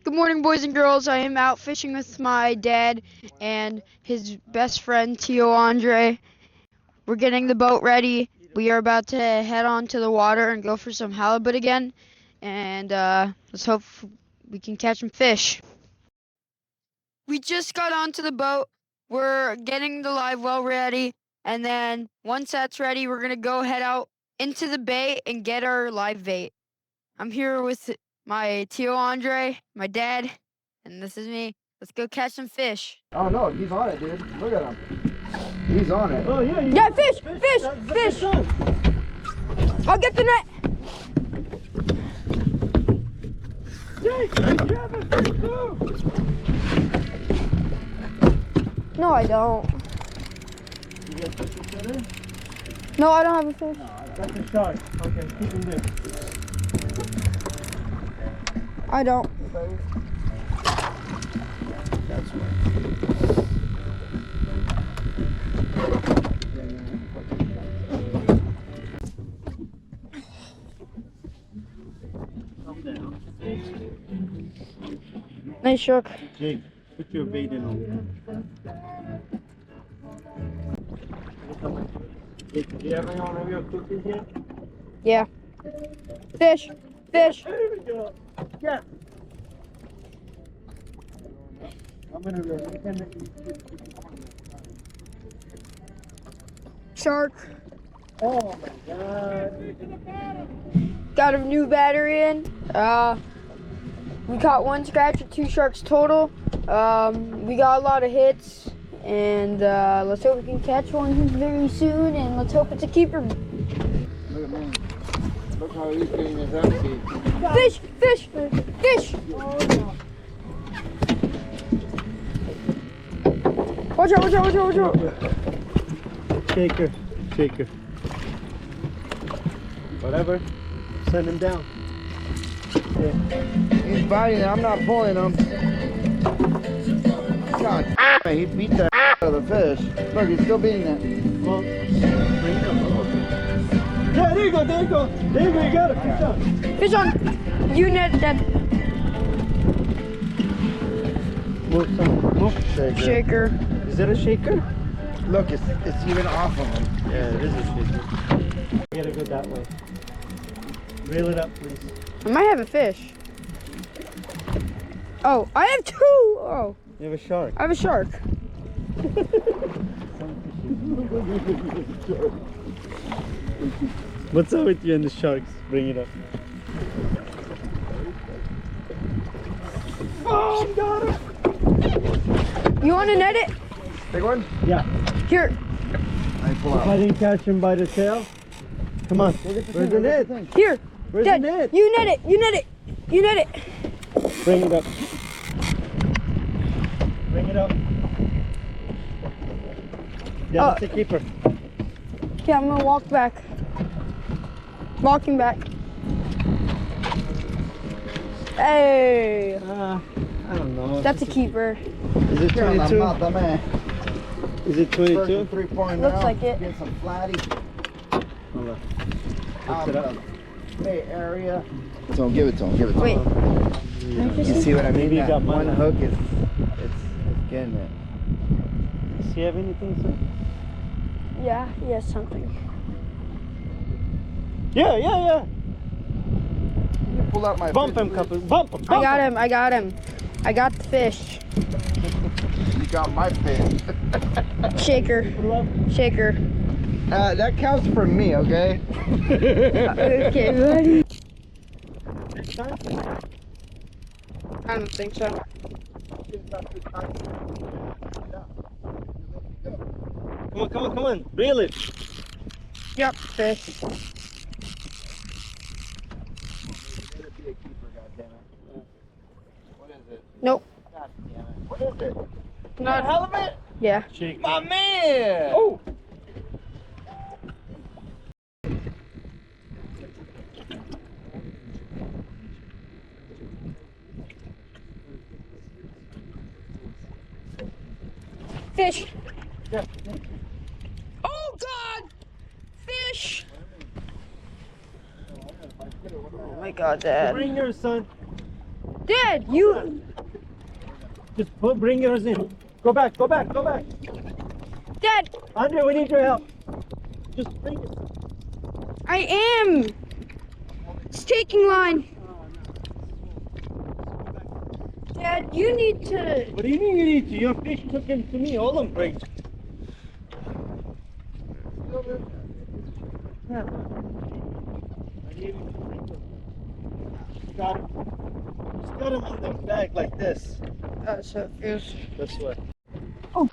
Good morning, boys and girls. I am out fishing with my dad and his best friend, Tio Andre. We're getting the boat ready. We are about to head on to the water and go for some halibut again. And let's hope we can catch some fish. We just got onto the boat. We're getting the live well ready. And then once that's ready, we're going to go head out into the bay and get our live bait. I'm here with my Tio Andre, my dad, and this is me. Let's go catch some fish. Oh no, he's on it, dude. Look at him. He's on it. Oh yeah. Yeah, fish. I'll get the net. No, I don't. You got fish together? No, I don't have a fish. That's a shark. Okay, keep him there. I don't. That's right. Calm down. Nice shark. Jake, put your bait in on. Jake, do you have any one of your cookies here? Yeah. Fish. Fish. There we go. Yeah. I'm gonna go. Shark. Oh my god. Got a new battery in. We caught one scratch and 2 sharks total. We got a lot of hits, and let's hope we can catch one very soon, and let's hope it's a keeper. Look at me. Look how he's getting his empty. Fish, fish, fish. Watch out, watch out, watch out, watch out. Shaker. Whatever. Send him down. Yeah. He's biting it. I'm not pulling him. God, he beat the out of the fish. Look, he's still beating it. Well, bring it up. Yeah, there you go. There you go. There you go. You got it. Fish on. Fish on. You net that Move. shaker. Is that a shaker? Look, it's even off of him. Yeah, it is a shaker. You gotta go that way. Reel it up, please. I might have a fish. Oh, I have 2. Oh, You have a shark. I have a shark. What's up with you and the sharks? Bring it up. Oh, got it! You want to net it? Big one? Yeah. Here. I pull If I out. didn't catch him by the tail, come on. Where's the net? Here. Where's Dad, the net? you net it. You net it. You net it. Bring it up. Bring it up. Yeah, that's a keeper. Okay, I'm gonna walk back. Walking back. Hey, I don't know. that's a keeper. Is it Here on the 22? mouth, man. Is it 22? 3-point Looks now. like it. Get some flatty Hold on. out Lift it of up. the bay area. So give it to him. Give it to Wait. him. You see what I mean? Maybe you That got one mine. hook is it's getting it. Does he have anything, sir? Yeah, he has something. Yeah. You pull out my Bump fish, him, please. couple. Bump him. I got him. I got him. I got the fish. You got my fish. Shaker. Shaker. That counts for me, okay? Okay, buddy. Next time? I don't think so. Come on. Reel it. Yep, fish. Nope. What is it? Not Halibut? Yeah. Shake. My man! Oh! Fish. Yeah. Oh God! Fish. Oh my God, Dad. Bring your son. Dad, you. Just bring yours in. Go back, go back, go back. Dad, Andre, we need your help. Just bring it. I am. It's taking line. Dad, you need to. What do you mean you need to? Your fish took him to me. All them breaks. Yeah. I need him to bring them. Got him. Just got him on the bag like this. So it feels. This way. Oh.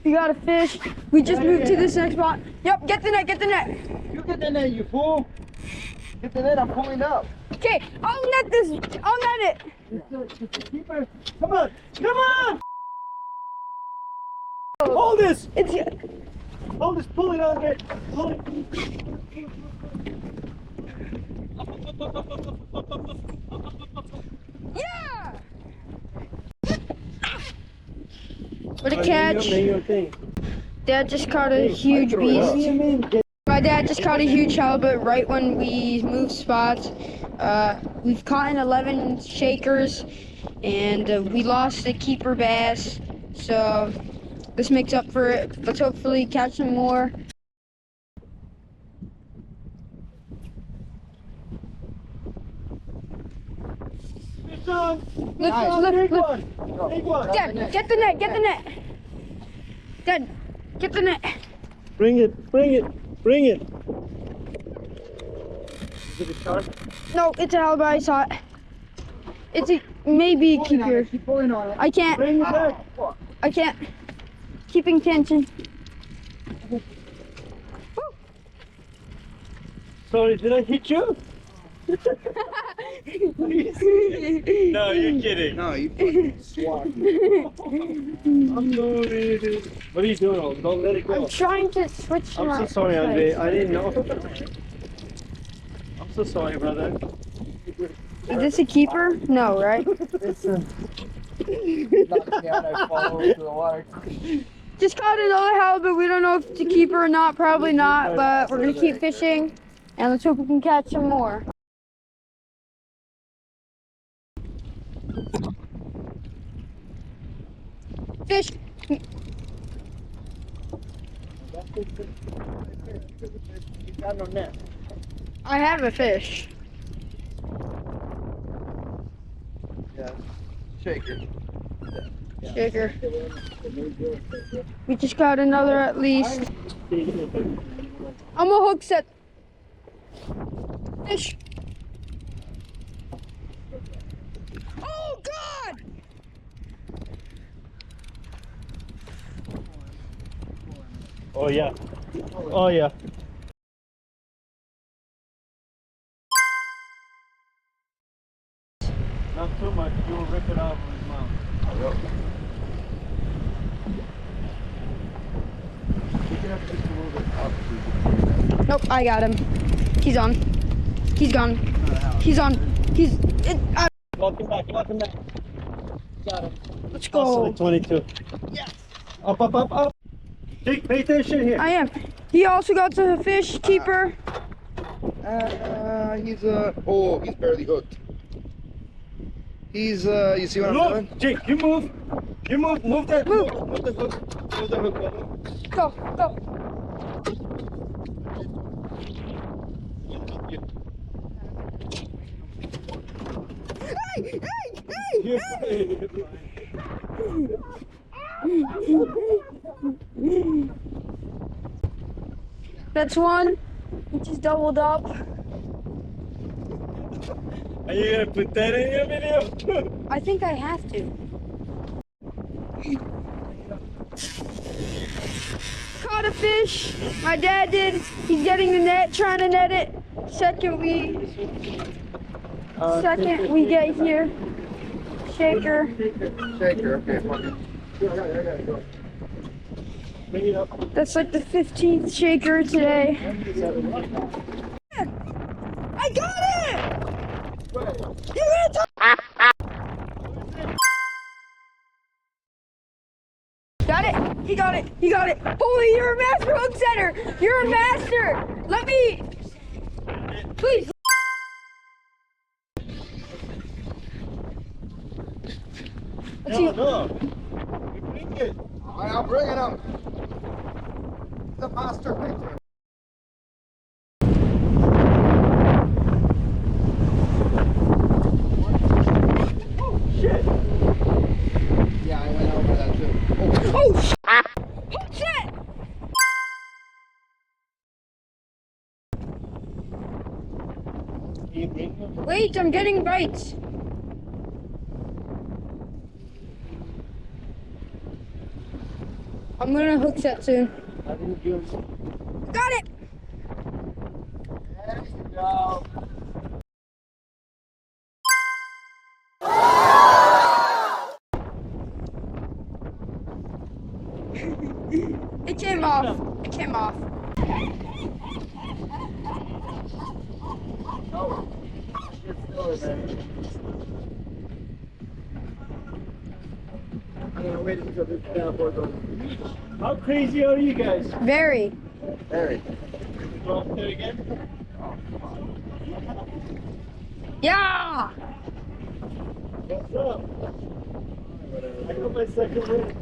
We got a fish. We just moved to this next spot. Yep, get the net, get the net. You get the net, you fool. Get the net, I'm pulling up. Okay, I'll net this. I'll net it. It's the keeper. Come on! Come on! Hold this! It's. Hold this, pull it on it. Pull it. Yeah! What a catch. Your thing. Dad just caught a huge beast. My dad just caught a huge halibut right when we moved spots. We've caught 11 shakers, and we lost the keeper bass. So this makes up for it. Let's hopefully catch some more. Fish on! Look. Big one! Dad, get the net, get the net. Dad, get the net. Bring it, bring it, bring it. Is it a shark? No, it's a halibut. I saw it. It's a maybe a keeper. Keep pulling on it. I can't. Bring it back. I can't. Keeping tension. Sorry, did I hit you? No, you're kidding. No, you fucking swat. I'm sorry, dude. What are you doing? Don't let it go. I'm trying to switch to I'm my so sorry, Andre. I didn't know. I'm so sorry, brother. Is this a keeper? No, right? It's knocked me out, I fall into the water. Just caught another halibut. We don't know if it's a keeper or not. Probably not, but we're gonna keep fishing, and let's hope we can catch some more. Fish. You got no net. I have a fish. Yeah. Shaker. Shaker. We just got another at least. I'm a hook set. Fish. Oh God! Oh, yeah. Oh, yeah. Not too much. You'll rip it out of his mouth. Nope, I got him. He's on. He's gone. He's on. He's. Welcome back. Welcome back. Got him. Let's Also go. the 22. Yes. Up, up, up, up. Jake, pay attention here. I am. He also got the fish keeper. He's he's barely hooked. He's you see what I'm doing? Move, Jake, you move. You move. Move that. Move the hook. Move the hook. Go, go. Hey, hey, hey! That's one. We just doubled up. Are you gonna put that in your video? I think I have to. Caught a fish. My dad did. He's getting the net, trying to net it. Second we get here. Shaker. Shaker, okay, fuck it. Bring it up. That's like the 15th shaker today. I got it! You're gonna Got it! He got it! He got it! Holy, you're a master hook setter! You're a master! Let me... Please! Let's see. No. You bring it. Alright, I'm bringing him. The monster picture. Oh, shit. Yeah, I went over that too. Oh, shit! Can you bring him? Wait, I'm getting bites. I'm gonna hook set soon. How do you do it? Got it! There you go. It came off. It came off. I'm gonna wait until this downpour goes. How crazy are you guys? Very. Very. Go up there again? Yeah! What's up? I got my second win.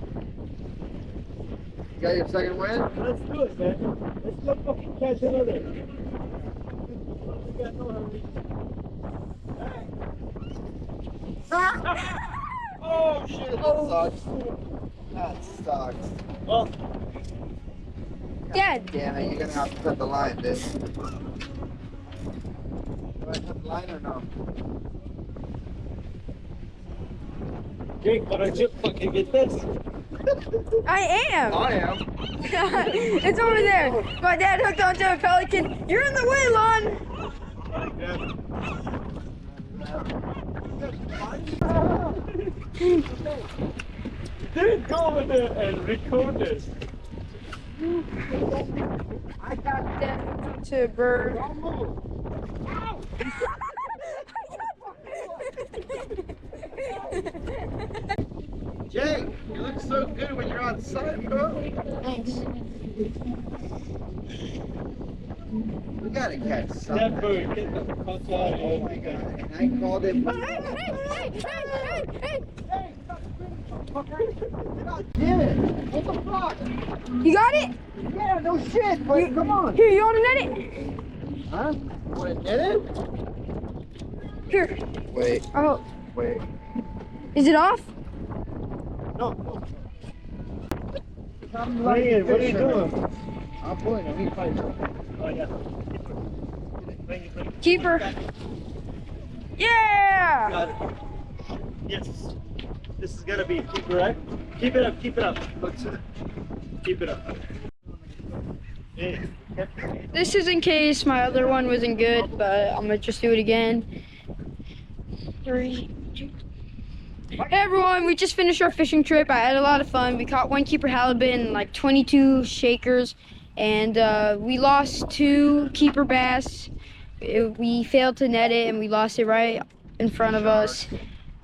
You got your second win? Let's do it, man. Let's go fucking catch another. We got no hurry. Oh shit, that sucks. That sucks. Well, Dad. Damn it, you're gonna have to cut the line, dude. Do I cut the line or no? Jake, why don't you fucking get this? I am. I am. It's over there. My dad hooked onto a pelican. You're in the way, Lon. Didn't go over there and record this. I got dad hooked onto a bird. Don't move. Jake, you look so good when you're on site, bro. Thanks. We gotta catch That something. bird, get the fuck out of Oh here. my god. And I called it. Hey! God damn it! What the fuck? You got it? Yeah, no shit, but come on. Here, you want to net it? Huh? Wanna get it? Here. Wait, Oh, wait. is it off? No. I'm Bring it, what are you doing? I'm pulling him. He fights. Oh, yeah. Bring it. Keeper. Yeah! Got it. Yes. This is gonna be keeper, right? Keep it up, keep it up. Keep it up. Hey. This is in case my other one wasn't good, but I'm gonna just do it again. 3, 2. Hey everyone, we just finished our fishing trip. I had a lot of fun. We caught 1 keeper halibut and like 22 shakers, and we lost 2 keeper bass. We failed to net it, and we lost it right in front of us.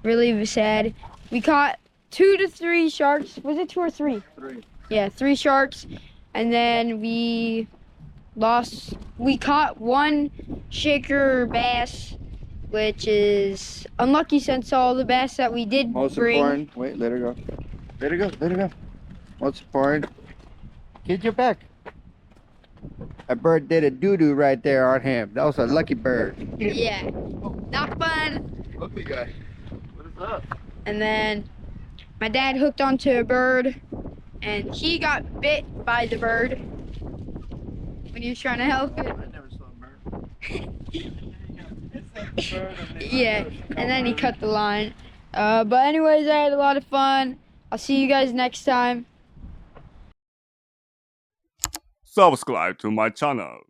Really sad. We caught 2 to 3 sharks. Was it 2 or 3? 3. Yeah, 3 sharks, and then we caught 1 shaker bass, which is unlucky since all the bass that we did Most bring. important. Wait, let her go. Let her go. Let her go. Most important. Get your back. A bird did a doo-doo right there on him. That was a lucky bird. Yeah, not fun. Lucky guy. What is up? And then my dad hooked onto a bird, and he got bit by the bird when he was trying to help it. I never saw a bird. Yeah, and then he cut the line. But anyways, I had a lot of fun. I'll see you guys next time. Subscribe to my channel.